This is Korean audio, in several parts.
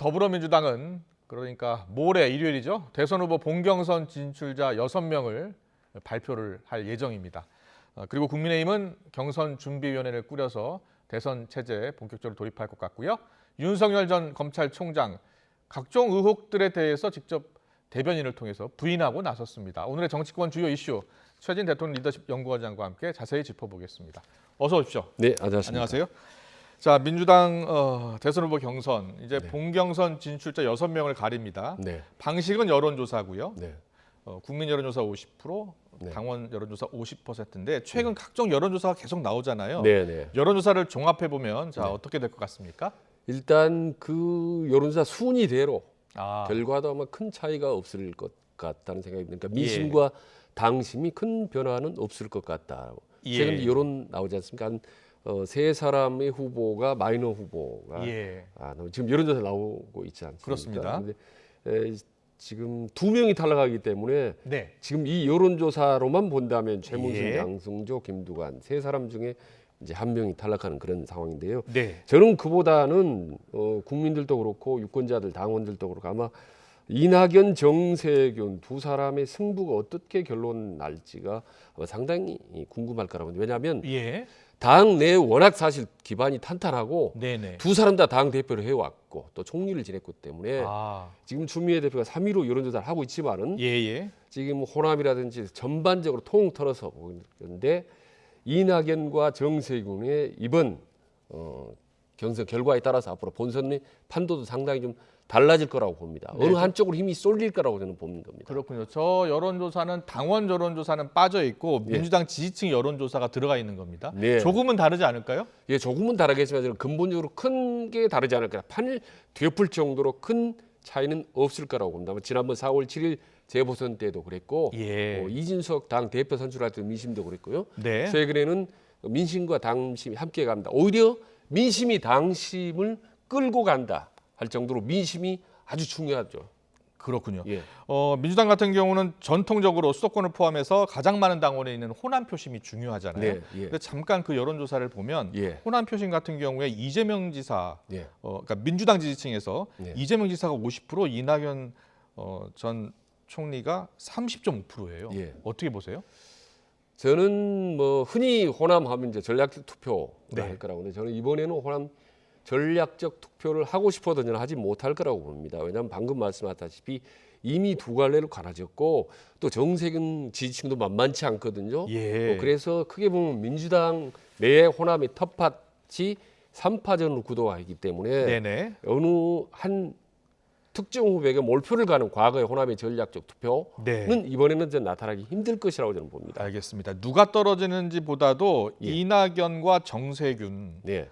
더불어민주당은 그러니까 모레 일요일이죠. 대선 후보 본경선 진출자 6명을 발표를 할 예정입니다. 그리고 국민의힘은 경선 준비위원회를 꾸려서 대선 체제에 본격적으로 돌입할 것 같고요. 윤석열 전 검찰총장 각종 의혹들에 대해서 직접 대변인을 통해서 부인하고 나섰습니다. 오늘의 정치권 주요 이슈 최진 대통령 리더십 연구원장과 함께 자세히 짚어보겠습니다. 어서 오십시오. 네, 안녕하십니까. 안녕하세요. 자, 민주당 대선 후보 경선 이제 네. 본경선 진출자 6명을 가립니다. 네. 방식은 여론조사고요. 네. 국민 여론조사 50%, 네. 당원 여론조사 50%인데 최근 각종 여론조사가 계속 나오잖아요. 네, 네. 여론조사를 종합해 보면 자 네. 어떻게 될 것 같습니까? 일단 그 여론조사 순위대로 아, 결과도 아마 큰 차이가 없을 것 같다는 생각이 듭니다. 그러니까 민심과 당심이 큰 변화는 없을 것 같다. 예. 최근 여론 나오지 않습니까? 한 세 사람의 후보가 마이너 후보가 예, 지금 여론조사 나오고 있지 않습니까? 그렇습니다. 근데 지금 2명이 탈락하기 때문에 네, 지금 이 여론조사로만 본다면 최문순, 예. 양승조, 김두관 세 사람 중에 이제 한 명이 탈락하는 그런 상황인데요. 네, 저는 그보다는 국민들도 그렇고 유권자들, 당원들도 그렇고 아마 이낙연, 정세균 두 사람의 승부가 어떻게 결론 날지가 아마 상당히 궁금할 거라고. 왜냐하면 예, 당 내 워낙 사실 기반이 탄탄하고 네네. 두 사람 다 당 대표를 해왔고 또 총리를 지냈기 때문에 아, 지금 추미애 대표가 3.15 여론조사를 하고 있지만은 예예. 지금 호남이라든지 전반적으로 통틀어서 보는데 이낙연과 정세균의 이번 경선 결과에 따라서 앞으로 본선의 판도도 상당히 좀 달라질 거라고 봅니다. 네, 어느 한쪽으로 힘이 쏠릴 거라고 저는 보는 겁니다. 그렇군요. 저 여론조사는 당원 여론조사는 빠져 있고 예. 민주당 지지층 여론조사가 들어가 있는 겁니다. 네. 조금은 다르지 않을까요? 예, 조금은 다르겠지만 저는 근본적으로 큰 게 다르지 않을까. 판을 뒤엎을 정도로 큰 차이는 없을 거라고 봅니다. 지난번 4월 7일 재보선 때도 그랬고 예. 이진석 당 대표 선출할 때 민심도 그랬고요. 네. 최근에는 민심과 당심이 함께 갑니다. 오히려 민심이 당심을 끌고 간다 할 정도로 민심이 아주 중요하죠. 그렇군요. 예. 민주당 같은 경우는 전통적으로 수도권을 포함해서 가장 많은 당원에 있는 호남 표심이 중요하잖아요. 네, 예. 근데 잠깐 그 여론조사를 보면 예. 호남 표심 같은 경우에 이재명 지사, 예. 그러니까 민주당 지지층에서 예. 이재명 지사가 50%, 이낙연 전 총리가 30.5%예요. 예. 어떻게 보세요? 저는 뭐 흔히 호남하면 이제 전략적 투표를 네. 할 거라고 하는데 저는 이번에는 호남 전략적 투표를 하고 싶어도 저는 하지 못할 거라고 봅니다. 왜냐하면 방금 말씀하셨다시피 이미 두 갈래로 갈라졌고 또 정세균 지지층도 만만치 않거든요. 예. 그래서 크게 보면 민주당 내 호남의 텃밭이 3파전으로 구도가 있기 때문에 네네. 어느 한 특정 후보에게 몰표를 가는 과거의 호남의 전략적 투표는 네. 이번에는 좀 나타나기 힘들 것이라고 저는 봅니다. 알겠습니다. 누가 떨어지는지보다도 예. 이낙연과 정세균 네.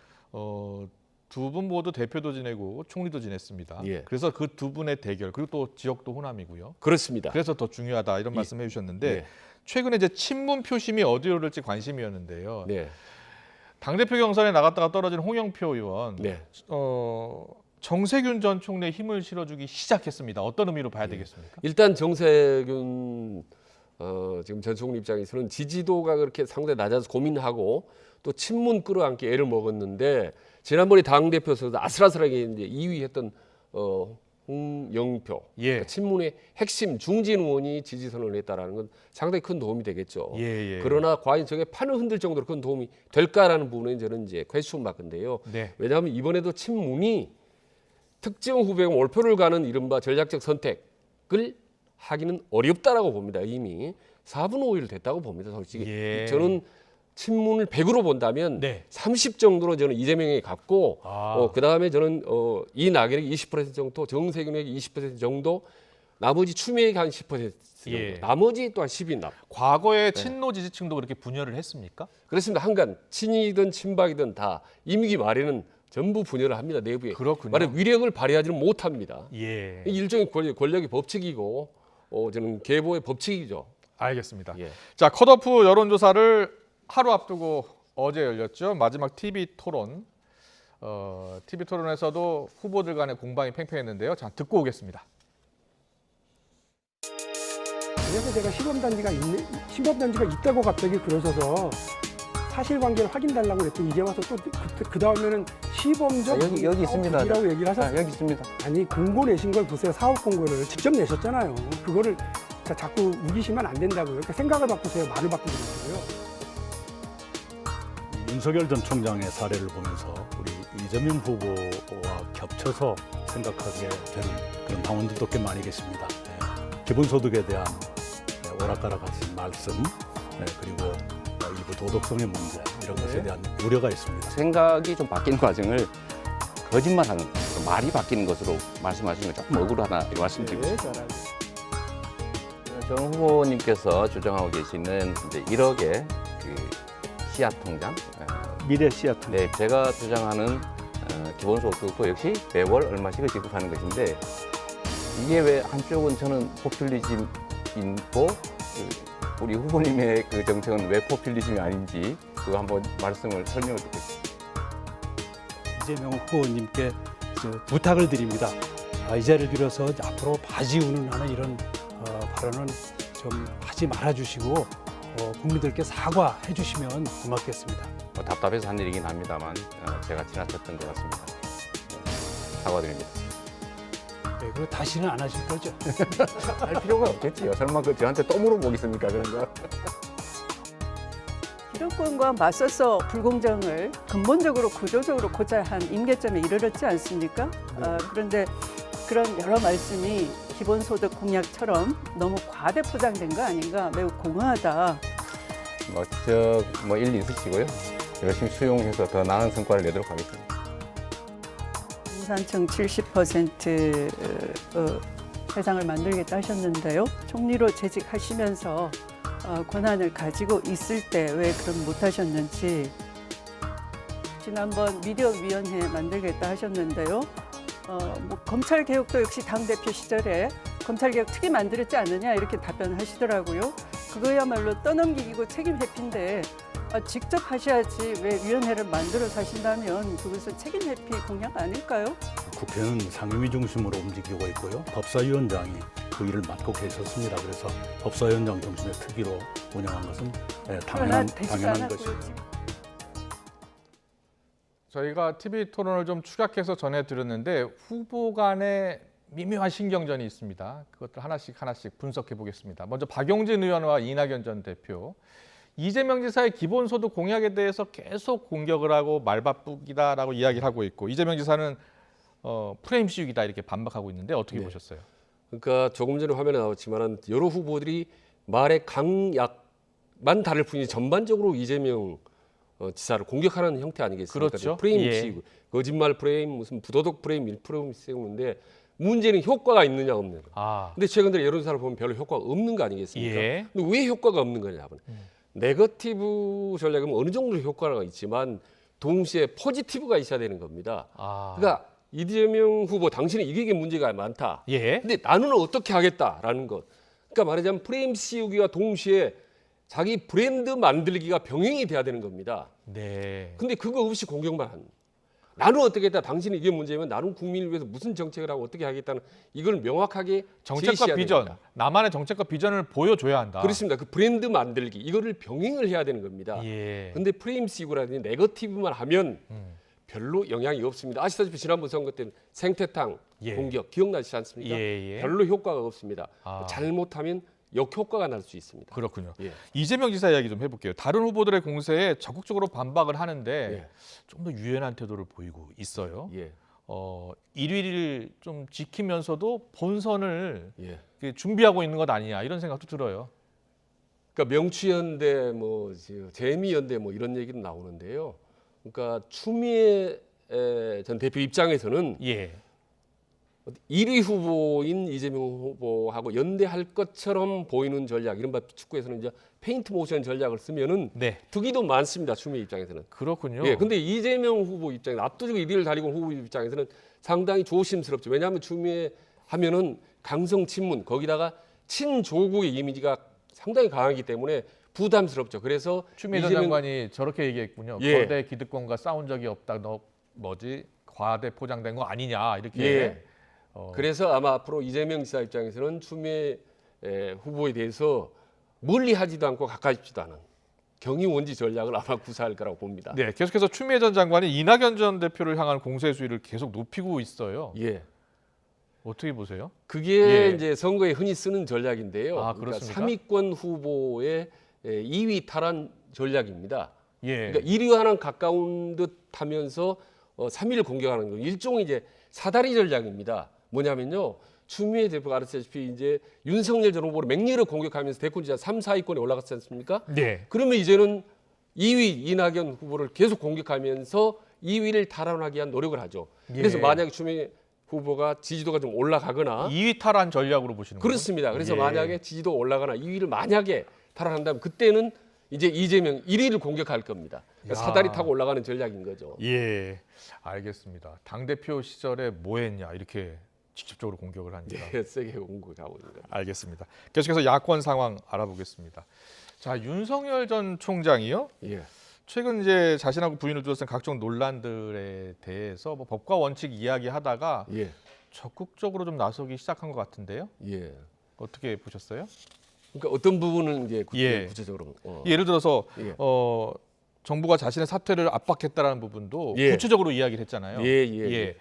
두 분 모두 대표도 지내고 총리도 지냈습니다. 예. 그래서 그 두 분의 대결 그리고 또 지역도 호남이고요. 그렇습니다. 그래서 더 중요하다 이런 예. 말씀해 주셨는데 네. 최근에 이제 친문 표심이 어디로 오를지 관심이었는데요. 네. 당대표 경선에 나갔다가 떨어진 홍영표 의원 네. 정세균 전 총리의 힘을 실어주기 시작했습니다. 어떤 의미로 봐야 되겠습니까? 일단 정세균 지금 전 총리 입장에서는 지지도가 그렇게 상당히 낮아서 고민하고 또 친문 끌어안기 애를 먹었는데 지난번에 당 대표에서도 아슬아슬하게 이제 2위 했던 홍영표 예. 친문의 핵심 중진 의원이 지지선언을 했다라는 건 상당히 큰 도움이 되겠죠. 예. 그러나 과연 저게 판을 흔들 정도로 큰 도움이 될까라는 부분은 저는 이제 퀘스천 마크인데요. 네. 왜냐하면 이번에도 친문이 특정 후보가 몰표를 가는 이른바 전략적 선택을 하기는 어렵다라고 봅니다. 이미 4분 5일 됐다고 봅니다. 솔직히 예. 저는 친문을 100으로 본다면 네. 30 정도로 저는 이재명에게 갖고 그다음에 저는 이낙연에게 20% 정도, 정세균에게 20% 정도, 나머지 추미애에게 한 10% 정도, 예. 나머지 또한 10인 납. 과거에 친노 지지층도 그렇게 분열을 했습니까? 그렇습니다. 한간 친이든 친박이든 다 임기 말에는 전부 분열을 합니다. 내부에. 그렇군요. 말해 위력을 발휘하지는 못합니다. 예. 일종의 권력의 법칙이고 저는 계보의 법칙이죠. 알겠습니다. 예. 자, 컷오프 여론조사를 하루 앞두고 어제 열렸죠. 마지막 TV 토론. TV 토론에서도 후보들 간의 공방이 팽팽했는데요. 자, 듣고 오겠습니다. 그래서 제가 시범단지가 있다고 갑자기 그러셔서 사실관계를 확인달라고 그랬더니 이제 와서 또 그 다음에는 시범적 여기 있습니다. 이라고 얘기를 하셨어요. 여기 있습니다. 아니 공고 내신 걸 보세요. 사업 공고를 직접 내셨잖아요. 그거를 자꾸 우기시면 안 된다고요. 그러니까 생각을 바꾸세요. 말을 바꾸지 마시고요. 윤석열 전 총장의 사례를 보면서 우리 이재명 후보와 겹쳐서 생각하게 되는 그런 당원들도 꽤 많이 계십니다. 기본소득에 대한 오락가락 하신 말씀, 그리고 일부 도덕성의 문제 이런 것에 대한 우려가 있습니다. 생각이 좀 바뀌는 과정을 거짓말하는 말이 바뀌는 것으로 말씀하시는 건 조금 억울하다 이런 말씀드리고 싶습니다. 정 후보님께서 주장하고 계시는 이제 1억의 그 씨앗 통장, 미래 씨앗 통장. 네, 제가 주장하는 기본소득도 역시 매월 얼마씩을 지급하는 것인데 이게 왜 한쪽은 저는 포퓰리즘이고 우리 후보님의 그 정책은 왜 포퓰리즘이 아닌지 그거 한번 말씀을 설명을 듣겠습니다. 이재명 후보님께 부탁을 드립니다. 이 자리를 빌어서 앞으로 바지 운운하는 이런 발언은 좀 하지 말아주시고 국민들께 사과해 주시면 고맙겠습니다. 답답해서 한 일이긴 합니다만 제가 지나쳤던 것 같습니다. 사과드립니다. 네, 그리고 다시는 안 하실 거죠? 할 필요가 없겠지요. 설마 그 저한테 또 물어보겠습니까 그런 거? 기득권과 맞서서 불공정을 근본적으로 구조적으로 고쳐야 한 임계점에 이르렀지 않습니까? 그런데 그런 여러 말씀이 기본소득 공약처럼 너무 과대 포장된 거 아닌가 매우 공허하다. 뭐 일리 있으시고요. 열심히 수용해서 더 나은 성과를 내도록 하겠습니다. 공산청 70% 세상을 만들겠다 하셨는데요. 총리로 재직하시면서 권한을 가지고 있을 때 왜 그럼 못하셨는지. 지난번 미디어위원회 만들겠다 하셨는데요. 뭐 검찰개혁도 역시 당대표 시절에 검찰개혁 특위 만들었지 않느냐 이렇게 답변하시더라고요. 그거야말로 떠넘기고 책임 회피인데 직접 하셔야지 왜 위원회를 만들어서 하신다면 그것은 책임 회피 공약 아닐까요? 국회는 상임위 중심으로 움직이고 있고요. 법사위원장이 그 일을 맡고 계셨습니다. 그래서 법사위원장 중심의 특위로 운영한 것은 당연한 것입니다. 저희가 TV 토론을 좀 축약해서 전해드렸는데 후보 간의 미묘한 신경전이 있습니다. 그것들 하나씩 분석해 보겠습니다. 먼저 박용진 의원과 이낙연 전 대표. 이재명 지사의 기본소득 공약에 대해서 계속 공격을 하고 말바쁘기다라고 이야기를 하고 있고 이재명 지사는 프레임 씌우기다 이렇게 반박하고 있는데 어떻게 보셨어요? 그러니까 조금 전에 화면에 나왔지만 여러 후보들이 말의 강약만 다를 뿐이지 전반적으로 이재명 지사를 공격하는 형태 아니겠습니까? 그렇죠. 프레임 씌우고 거짓말 프레임, 무슨 부도덕 프레임, 밀프레임 씌우는데 문제는 효과가 있느냐 없느냐. 근데 최근 들어 여론조사를 보면 별로 효과가 없는 거 아니겠습니까? 근데 왜 효과가 없는 거냐? 네거티브 전략은 어느 정도 효과가 있지만 동시에 포지티브가 있어야 되는 겁니다. 그러니까 이재명 후보 당신은 이게 문제가 많다. 근데 나는 어떻게 하겠다라는 것. 그러니까 말하자면 프레임 씌우기와 동시에 자기 브랜드 만들기가 병행이 돼야 되는 겁니다. 근데 그거 없이 공격만 합니다. 나는 어떻게 했다. 당신이 이게 문제면 나는 국민을 위해서 무슨 정책을 하고 어떻게 하겠다는 이걸 명확하게 정책과 비전, 됩니다. 나만의 정책과 비전을 보여줘야 한다. 그렇습니다. 그 브랜드 만들기 이거를 병행을 해야 되는 겁니다. 근데 프레임 씌우라든지 네거티브만 하면 별로 영향이 없습니다. 아시다시피 지난번 선거 때는 생태탕 공격 기억나시지 않습니까? 별로 효과가 없습니다. 잘못하면 역효과가 날 수 있습니다. 그렇군요. 이재명 지사 이야기 좀 해볼게요. 다른 후보들의 공세에 적극적으로 반박을 하는데 좀 더 유연한 태도를 보이고 있어요. 1위를 좀 지키면서도 본선을 준비하고 있는 것 아니냐 이런 생각도 들어요. 그러니까 명추연대, 뭐 재미연대 뭐 이런 얘기도 나오는데요. 그러니까 추미애 전 대표 입장에서는 1위 후보인 이재명 후보하고 연대할 것처럼 보이는 전략, 이른바 축구에서는 이제 페인트 모션 전략을 쓰면은 득이도 많습니다. 추미애 입장에서는. 그렇군요. 근데 이재명 후보 입장에 압도적으로 1위를 달리고 후보 입장에서는 상당히 조심스럽죠. 왜냐하면 추미애 하면은 강성 친문 거기다가 친조국의 이미지가 상당히 강하기 때문에 부담스럽죠. 그래서 추미애 전 장관이 저렇게 얘기했군요. 거대 기득권과 싸운 적이 없다. 너 뭐지? 과대 포장된 거 아니냐 이렇게. 그래서 아마 앞으로 이재명 지사 입장에서는 추미애 후보에 대해서 멀리 하지도 않고 가까이 있지도 않은 경위원지 전략을 아마 구사할 거라고 봅니다. 네, 계속해서 추미애 전 장관이 이낙연 전 대표를 향한 공세 수위를 계속 높이고 있어요. 예. 어떻게 보세요? 그게 예. 이제 선거에 흔히 쓰는 전략인데요. 아, 그러니까 그렇습니까? 3위권 후보의 2위 탈환 전략입니다. 예. 그러니까 1위와는 가까운 듯 하면서 3위를 공격하는 거 일종의 이제 사다리 전략입니다. 뭐냐면요. 추미애 대표가 알았다시피 이제 윤석열 전 후보를 맹렬히 공격하면서 대권 주자 3, 4위권에 올라갔지 않습니까? 네. 그러면 이제는 2위 이낙연 후보를 계속 공격하면서 2위를 탈환하기 위한 노력을 하죠. 그래서 예. 만약에 추미애 후보가 지지도가 좀 올라가거나 2위 탈환 전략으로 보시는 거죠? 그렇습니다. 그래서 예. 만약에 지지도가 올라가나 2위를 만약에 탈환한다면 그때는 이제 이재명 1위를 공격할 겁니다. 그러니까 야. 사다리 타고 올라가는 전략인 거죠. 예, 알겠습니다. 당 대표 시절에 뭐했냐 이렇게 직접적으로 공격을 하니까. 네, 세게 공격하고 있는 거죠. 알겠습니다. 계속해서 야권 상황 알아보겠습니다. 자, 윤석열 전 총장이요. 예. 최근 이제 자신하고 부인을 둘러싼 각종 논란들에 대해서 뭐 법과 원칙 이야기하다가 예. 적극적으로 좀 나서기 시작한 것 같은데요. 예. 어떻게 보셨어요? 그러니까 어떤 부분은 이제 예. 구체적으로 예를 들어서 예. 정부가 자신의 사퇴를 압박했다라는 부분도 예. 구체적으로 이야기를 했잖아요. 예.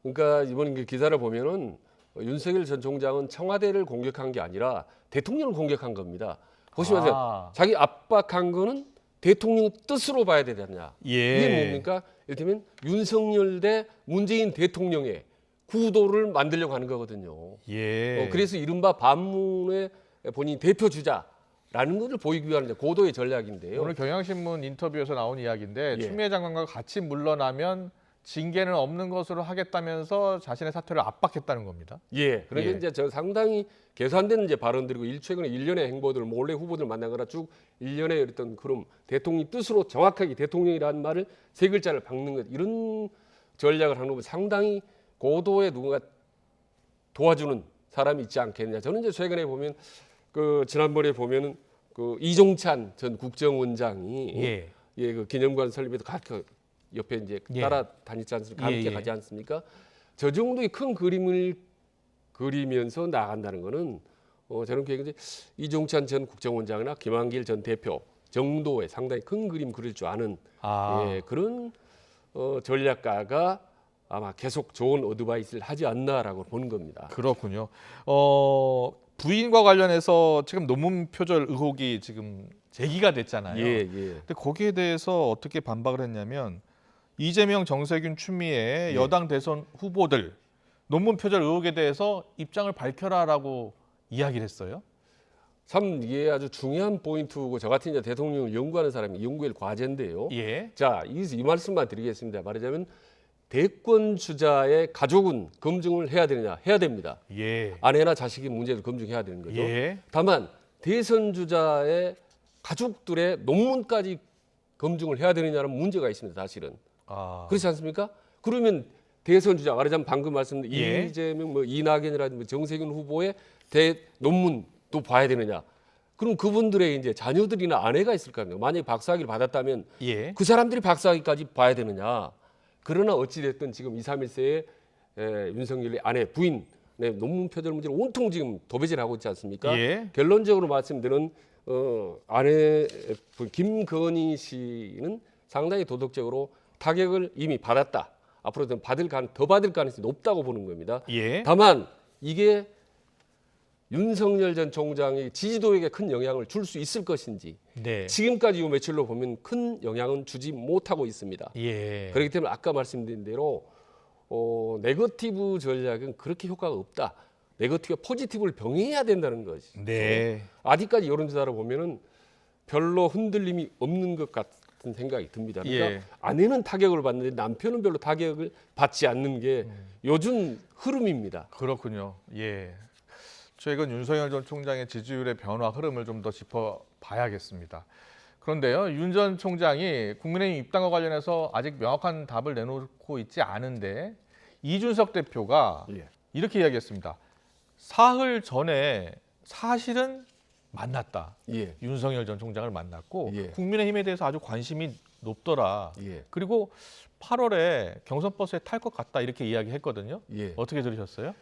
그러니까 이번 기사를 보면은 윤석열 전 총장은 청와대를 공격한 게 아니라 대통령을 공격한 겁니다. 보시면서 아. 자기 압박한 거는 대통령 뜻으로 봐야 되느냐. 예. 이게 뭡니까? 이를테면 윤석열 대 문재인 대통령의 구도를 만들려고 하는 거거든요. 예. 그래서 이른바 반문의 본인 대표 주자라는 것을 보이기 위한 이제 고도의 전략인데요. 오늘 경향신문 인터뷰에서 나온 이야기인데 예. 추미애 장관과 같이 물러나면 징계는 없는 것으로 하겠다면서 자신의 사퇴를 압박했다는 겁니다. 예. 그러니까 예. 이제 저 상당히 계산된 이제 발언들이고 최근에 일련의 행보들 몰래 후보들 만나거나 쭉 일련의 어떤 그런 대통령 뜻으로 정확하게 대통령이라는 말을 세 글자를 박는 것 이런 전략을 하는 거 상당히 고도의 누군가 도와주는 사람이 있지 않겠냐. 저는 이제 최근에 보면 그 지난번에 보면은 그 이종찬 전 국정원장이 예. 그 기념관 설립에도 그 옆에 이제 예. 따라다니지 않습니까? 함께 예. 가지 않습니까? 저 정도의 큰 그림을 그리면서 나간다는 거는 저는 이제 이종찬 전 국정원장이나 김한길 전 대표 정도의 상당히 큰 그림 그릴 줄 아는 그런 전략가가 아마 계속 좋은 어드바이스를 하지 않나라고 보는 겁니다. 그렇군요. 부인과 관련해서 지금 논문 표절 의혹이 지금 제기가 됐잖아요. 예. 근데 거기에 대해서 어떻게 반박을 했냐면 이재명, 정세균, 추미애 예. 여당 대선 후보들 논문 표절 의혹에 대해서 입장을 밝혀라라고 이야기를 했어요. 참 이게 아주 중요한 포인트고 저 같은 이제 대통령을 연구하는 사람이 연구할 과제인데요. 예. 자, 이 말씀만 드리겠습니다. 말하자면 대권 주자의 가족은 검증을 해야 되느냐? 해야 됩니다. 예. 아내나 자식의 문제를 검증해야 되는 거죠. 예. 다만 대선 주자의 가족들의 논문까지 검증을 해야 되느냐는 문제가 있습니다. 사실은 아. 그렇지 않습니까? 그러면 대선 주자 말하자면 방금 말씀드린 예. 이재명, 이낙연이라든지 정세균 후보의 논문도 봐야 되느냐? 그럼 그분들의 이제 자녀들이나 아내가 있을 거 아니에요. 만약에 박사학위를 받았다면 예. 그 사람들이 박사학위까지 봐야 되느냐? 그러나 어찌 됐든 지금 20, 31세의 윤석열의 아내, 부인 논문 표절 문제를 온통 지금 도배질하고 있지 않습니까? 예. 결론적으로 말씀드리는 아내 김건희 씨는 상당히 도덕적으로 타격을 이미 받았다. 앞으로 더 받을 가능성이 높다고 보는 겁니다. 예. 다만 이게 윤석열 전 총장이 지지도에게 큰 영향을 줄 수 있을 것인지 네. 지금까지 이 며칠로 보면 큰 영향은 주지 못하고 있습니다. 예. 그렇기 때문에 아까 말씀드린 대로 네거티브 전략은 그렇게 효과가 없다. 네거티브와 포지티브를 병행해야 된다는 것이. 네. 아직까지 여론조사를 보면은 별로 흔들림이 없는 것 같은 생각이 듭니다. 그러니까 예. 아내는 타격을 받는데 남편은 별로 타격을 받지 않는 게 요즘 흐름입니다. 그렇군요. 예. 최근 윤석열 전 총장의 지지율의 변화 흐름을 좀 더 짚어봐야겠습니다. 그런데요, 윤 전 총장이 국민의힘 입당과 관련해서 아직 명확한 답을 내놓고 있지 않은데 이준석 대표가 예. 이렇게 이야기했습니다. 사흘 전에 사실은 만났다. 예. 윤석열 전 총장을 만났고 예. 국민의힘에 대해서 아주 관심이 높더라. 예. 그리고 8월에 경선 버스에 탈 것 같다 이렇게 이야기했거든요. 예. 어떻게 들으셨어요?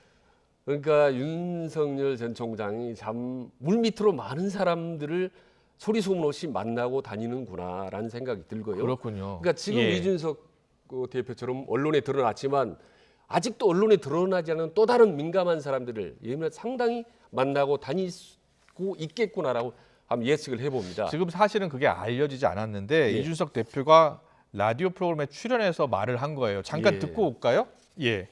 그러니까 윤석열 전 총장이 참 물밑으로 많은 사람들을 소리 소문 없이 만나고 다니는구나라는 생각이 들고요. 그렇군요. 그러니까 지금 예. 이준석 그 대표처럼 언론에 드러났지만 아직도 언론에 드러나지 않은 또 다른 민감한 사람들을 예면 상당히 만나고 다니고 있겠구나라고 한번 예측을 해봅니다. 지금 사실은 그게 알려지지 않았는데 예. 이준석 대표가 라디오 프로그램에 출연해서 말을 한 거예요. 잠깐 예. 듣고 올까요? 예.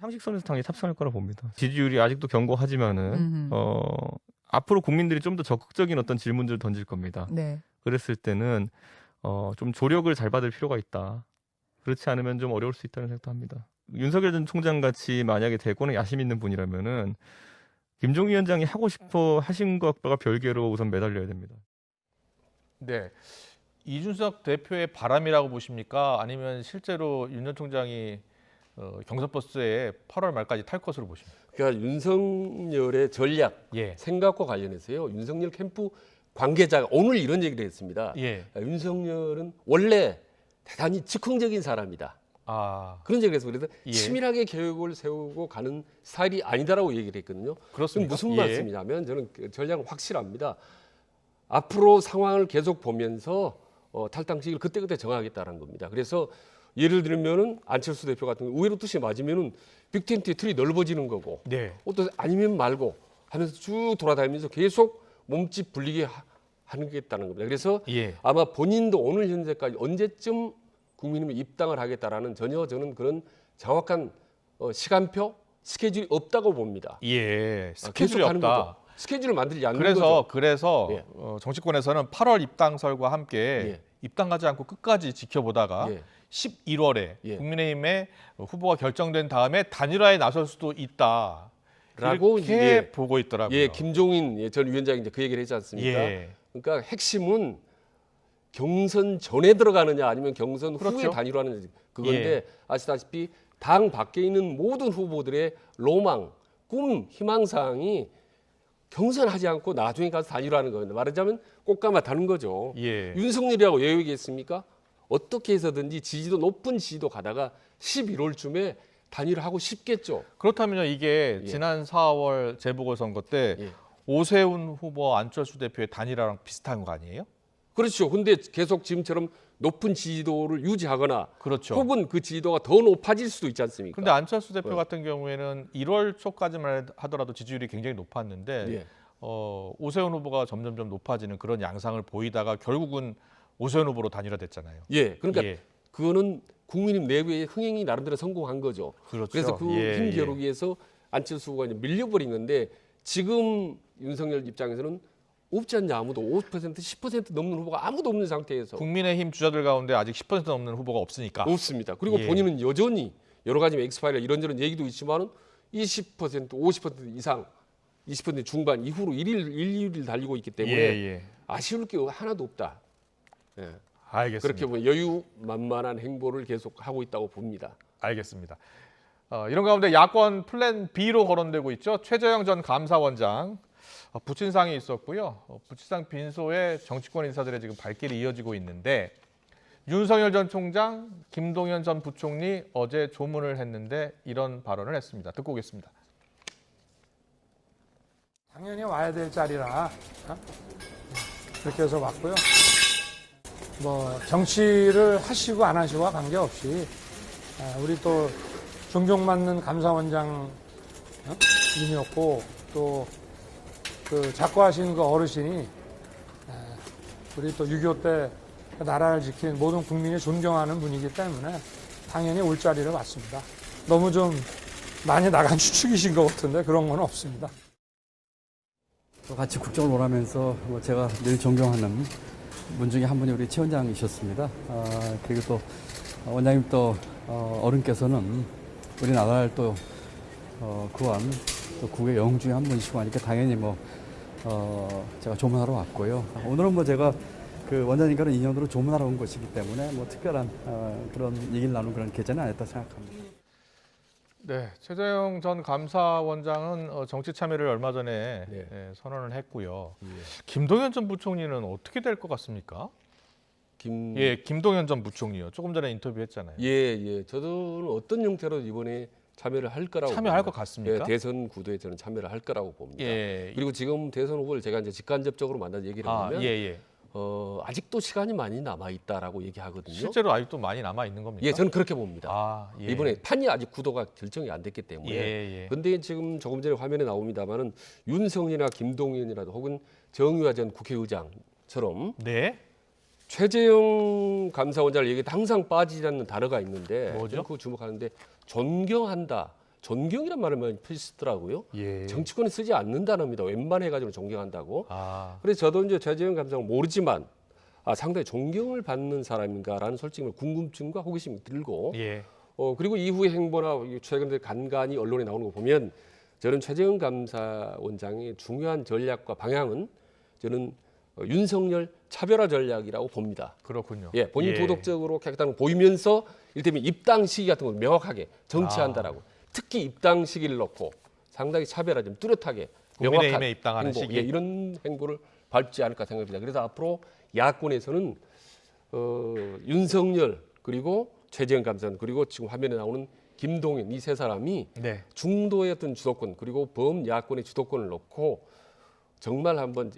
상식선에서 탑승할 거라 봅니다. 지지율이 아직도 견고하지만은 앞으로 국민들이 좀 더 적극적인 어떤 질문들을 던질 겁니다. 네. 그랬을 때는 좀 조력을 잘 받을 필요가 있다. 그렇지 않으면 좀 어려울 수 있다는 생각도 합니다. 윤석열 전 총장 같이 만약에 대권에 야심 있는 분이라면은 김종인 위원장이 하고 싶어 하신 것과 별개로 우선 매달려야 됩니다. 네. 이준석 대표의 바람이라고 보십니까? 아니면 실제로 윤 전 총장이 경선 버스에 8월 말까지 탈 것으로 보십니까? 그러니까 윤석열의 전략, 예. 생각과 관련해서요. 윤석열 캠프 관계자가 오늘 이런 얘기를 했습니다. 예. 윤석열은 원래 대단히 즉흥적인 사람이다. 아, 그런 얘기를 해서 그래서 예. 치밀하게 계획을 세우고 가는 스타일이 아니다라고 얘기를 했거든요. 그럼 그렇습니까? 무슨 예. 말씀이냐면 저는 그 전략은 확실합니다. 앞으로 상황을 계속 보면서 탈당식을 그때그때 정하겠다는 겁니다. 그래서 예를 들면은 안철수 대표 같은 경우 의외로 뜻이 맞으면은 빅텐트의 틀이 넓어지는 거고 네. 또 아니면 말고 하면서 쭉 돌아다니면서 계속 몸집 불리게 하겠다는 겁니다. 그래서 예. 아마 본인도 오늘 현재까지 언제쯤 국민의힘에 입당을 하겠다라는 전혀 저는 그런 정확한 시간표, 스케줄이 없다고 봅니다. 예. 계속 스케줄이 하는 없다. 거죠. 스케줄을 만들지 않는 그래서 거죠. 예. 정치권에서는 8월 입당설과 함께 예. 입당하지 않고 끝까지 지켜보다가 예. 11월에 예. 국민의힘의 후보가 결정된 다음에 단일화에 나설 수도 있다. 라고 이렇게 예. 보고 있더라고요. 예, 김종인 전 위원장이 이제 그 얘기를 했지 않습니까? 예. 그러니까 핵심은 경선 전에 들어가느냐 아니면 경선 후에 그렇죠. 단일화하는 그건데 예. 아시다시피 당 밖에 있는 모든 후보들의 로망, 꿈, 희망사항이 경선하지 않고 나중에 가서 단일화하는 겁니다. 말하자면 꽃가마 다는 거죠. 예. 윤석열이라고 왜 얘기했습니까? 어떻게 해서든지 지지도 높은 지지도 가다가 11월쯤에 단일화하고 싶겠죠. 그렇다면요, 이게 예. 지난 4월 재보궐선거 때 예. 오세훈 후보, 안철수 대표의 단일화랑 비슷한 거 아니에요? 그렇죠. 근데 계속 지금처럼 높은 지지도를 유지하거나 그렇죠. 혹은 그 지지도가 더 높아질 수도 있지 않습니까? 근데 안철수 대표 네. 같은 경우에는 1월 초까지만 하더라도 지지율이 굉장히 높았는데 예. 오세훈 후보가 점점점 높아지는 그런 양상을 보이다가 결국은 오세훈 후보로 단일화됐잖아요. 예. 그러니까 예. 그거는 국민의힘 내부의 흥행이 나름대로 성공한 거죠. 그렇죠. 그래서 그 예, 힘 예. 겨루기에서 안철수 후보가 이제 밀려버린 건데 지금 윤석열 입장에서는 없지 않냐 아무도 5% 10% 넘는 후보가 아무도 없는 상태에서 국민의힘 주자들 가운데 아직 10% 넘는 후보가 없으니까. 없습니다. 그리고 예. 본인은 여전히 여러 가지 엑스파일러 이런저런 얘기도 있지만은 20% 50% 이상 20% 중반 이후로 1일 달리고 있기 때문에 예. 아쉬울 게 하나도 없다. 예. 알겠습니다. 그렇게 보면 여유만만한 행보를 계속 하고 있다고 봅니다. 알겠습니다. 이런 가운데 야권 플랜 B로 거론되고 있죠. 최재형 전 감사원장 부친상이 있었고요. 부친상 빈소에 정치권 인사들의 지금 발길이 이어지고 있는데 윤석열 전 총장, 김동연 전 부총리 어제 조문을 했는데 이런 발언을 했습니다. 듣고 오겠습니다. 당연히 와야 될 자리라 그렇게 해서 왔고요. 뭐 정치를 하시고 안 하시고와 관계없이 우리 또 존경받는 감사원장님이었고 또 그 작고하신 그 어르신이 우리 또 6.25 때 나라를 지킨 모든 국민이 존경하는 분이기 때문에 당연히 올 자리를 왔습니다. 너무 좀 많이 나간 추측이신 것 같은데 그런 건 없습니다. 또 같이 국정을 오라면서 제가 늘 존경하는 분 중에 한 분이 우리 최 원장이셨습니다. 그리고 또 원장님 또 어른께서는 우리나라를 또 구한 또 국의 영웅 중에 한 분이시고 하니까 당연히 제가 조문하러 왔고요. 오늘은 제가 그 원장님과는 인연으로 조문하러 온 것이기 때문에 특별한 그런 얘기를 나누는 그런 계제는 아니었다 생각합니다. 네, 최재형 전 감사원장은 정치 참여를 얼마 전에 네. 선언을 했고요. 예. 김동연 전 부총리는 어떻게 될 것 같습니까? 김동연 전 부총리요. 조금 전에 인터뷰했잖아요. 예. 저는 어떤 형태로 이번에 참여를 할 거라고 참여할 봅니다. 것 같습니까? 예, 대선 구도에 저는 참여를 할 거라고 봅니다. 예. 그리고 지금 대선 후보를 제가 이제 직간접적으로 만나서 얘기를 하면 예. 아직도 시간이 많이 남아 있다라고 얘기하거든요. 실제로 아직도 많이 남아 있는 겁니까? 예, 저는 그렇게 봅니다. 예. 이번에 판이 아직 구도가 결정이 안 됐기 때문에. 예. 근데 지금 조금 전에 화면에 나옵니다만은 윤석열이나 김동연이라도 혹은 정유화 전 국회의장처럼 네. 최재형 감사원장을 얘기할 때 항상 빠지지 않는 단어가 있는데 뭐죠? 저는 그거 주목하는데 존경한다. 존경이란 말을 많이 쓰더라고요. 예. 정치권에 쓰지 않는 단어입니다. 웬만해가지고 존경한다고. 아. 그래서 저도 이제 최재형 감사원 모르지만 상당히 존경을 받는 사람인가라는 솔직히 궁금증과 호기심이 들고 예. 그리고 이후의 행보나 최근에 간간히 언론에 나오는 거 보면 저는 최재형 감사원장의 중요한 전략과 방향은 저는 윤석열 차별화 전략이라고 봅니다. 그렇군요. 예, 본인 도덕적으로 깨끗한 거 보이면서 이를테면 입당 시기 같은 걸 명확하게 정치한다라고. 특히 입당 시기를 놓고 상당히 차별화 좀 뚜렷하게 명확한 국민의힘에 입당하는 행보, 시기. 예, 이런 행보를 밟지 않을까 생각합니다. 그래서 앞으로 야권에서는 윤석열 그리고 최재형 감사원 그리고 지금 화면에 나오는 김동연 이 세 사람이 네. 중도의 어떤 주도권 그리고 범야권의 주도권을 놓고 정말 한번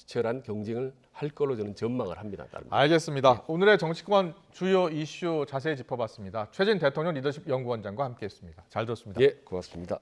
치열한 경쟁을 할 걸로 저는 전망을 합니다. 알겠습니다. 오늘의 정치권 주요 이슈 자세히 짚어봤습니다. 최진 대통령 리더십 연구원장과 함께했습니다. 잘 들었습니다. 예, 고맙습니다.